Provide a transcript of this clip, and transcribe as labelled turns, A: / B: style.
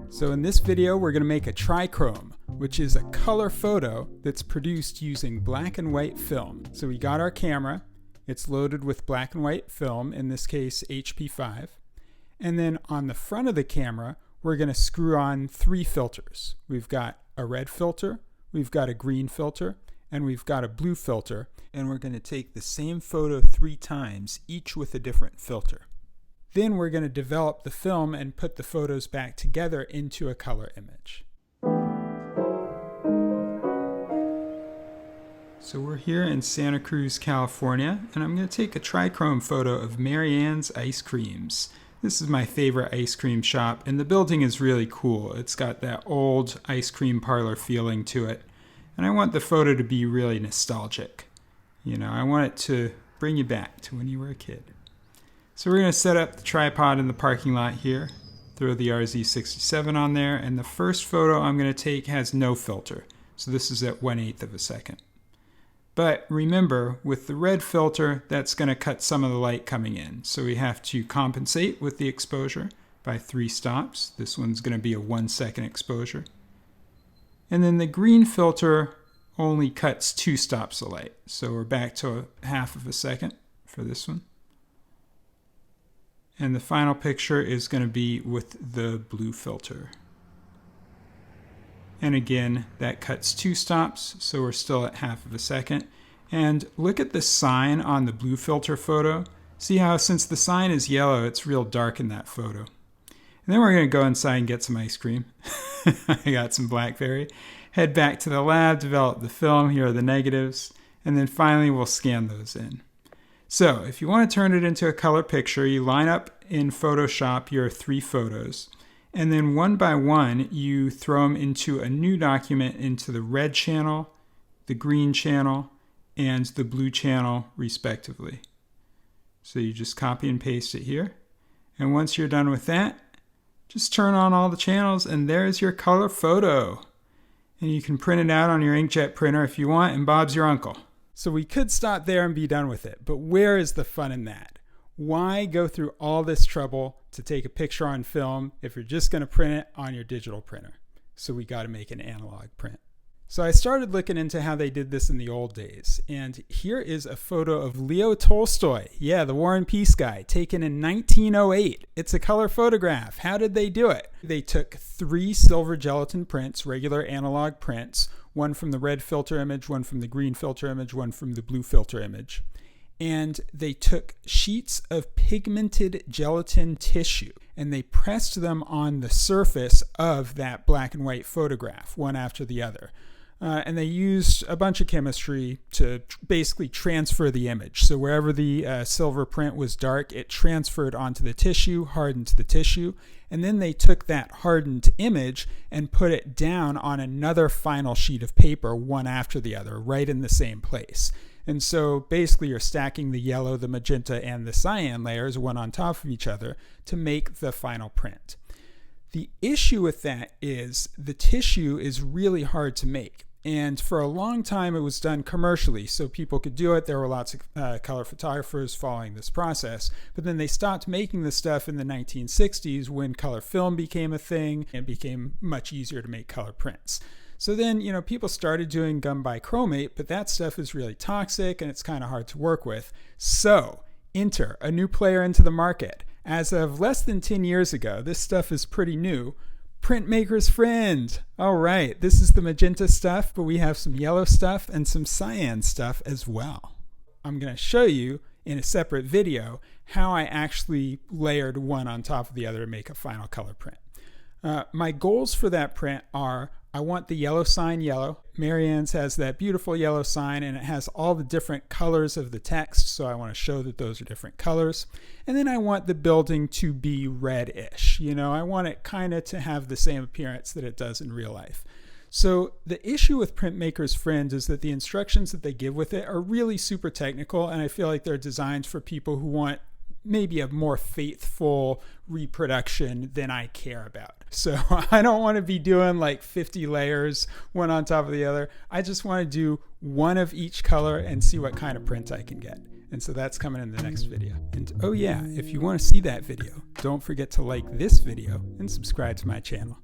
A: So in this video, we're going to make a trichrome, which is a color photo that's produced using black and white film. So we got our camera, it's loaded with black and white film, in this case HP5. And then on the front of the camera, we're going to screw on 3 filters. We've got a red filter, we've got a green filter, and we've got a blue filter. And we're going to take the same photo 3 times, each with a different filter. Then we're going to develop the film and put the photos back together into a color image. So we're here in Santa Cruz, California, and I'm going to take a trichrome photo of Marianne's Ice Creams. This is my favorite ice cream shop, and the building is really cool. It's got that old ice cream parlor feeling to it, and I want the photo to be really nostalgic. You know, I want it to bring you back to when you were a kid. So we're going to set up the tripod in the parking lot here, throw the RZ67 on there, and the first photo I'm going to take has no filter. So this is at 1/8 of a second. But remember, with the red filter, that's going to cut some of the light coming in. So we have to compensate with the exposure by 3 stops. This one's going to be a 1-second exposure. And then the green filter only cuts 2 stops of light. So we're back to 1/2 of a second for this one. And the final picture is going to be with the blue filter. And again, that cuts 2 stops, so we're still at 1/2 of a second. And look at the sign on the blue filter photo. See how since the sign is yellow, it's real dark in that photo. And then we're going to go inside and get some ice cream. I got some blackberry. Head back to the lab, develop the film. Here are the negatives. And then finally, we'll scan those in. So if you want to turn it into a color picture, you line up in Photoshop your 3 photos. And then one by one, you throw them into a new document into the red channel, the green channel, and the blue channel, respectively. So you just copy and paste it here. And once you're done with that, just turn on all the channels, and there's your color photo. And you can print it out on your inkjet printer if you want, and Bob's your uncle. So we could stop there and be done with it, but where is the fun in that? Why go through all this trouble to take a picture on film if you're just going to print it on your digital printer? So we got to make an analog print. So I started looking into how they did this in the old days, and here is a photo of Leo Tolstoy, yeah, the War and Peace guy, taken in 1908. It's a color photograph. How did they do it? They took 3 silver gelatin prints, regular analog prints, one from the red filter image, one from the green filter image, one from the blue filter image. And they took sheets of pigmented gelatin tissue and they pressed them on the surface of that black and white photograph, one after the other. And they used a bunch of chemistry to basically transfer the image. So wherever the silver print was dark, it transferred onto the tissue, hardened the tissue. And then they took that hardened image and put it down on another final sheet of paper, one after the other, right in the same place. And so basically you're stacking the yellow, the magenta, and the cyan layers one on top of each other to make the final print. The issue with that is the tissue is really hard to make. And for a long time it was done commercially, so people could do it. There were lots of color photographers following this process. But then they stopped making this stuff in the 1960s when color film became a thing and it became much easier to make color prints. So then, you know, people started doing gum bichromate, but that stuff is really toxic and it's kind of hard to work with. So enter a new player into the market. As of less than 10 years ago, this stuff is pretty new. Printmaker's friend. All right, this is the magenta stuff, but we have some yellow stuff and some cyan stuff as well. I'm going to show you in a separate video how I actually layered one on top of the other to make a final color print. My goals for that print are, I want the yellow sign yellow. Marianne's has that beautiful yellow sign and it has all the different colors of the text, so I want to show that those are different colors. And then I want the building to be reddish. You know, I want it kind of to have the same appearance that it does in real life. So the issue with Printmaker's Friend is that the instructions that they give with it are really super technical, and I feel like they're designed for people who want maybe a more faithful reproduction than I care about. So I don't want to be doing like 50 layers, one on top of the other. I just want to do one of each color and see what kind of print I can get. And so that's coming in the next video. And oh yeah, if you want to see that video, don't forget to like this video and subscribe to my channel.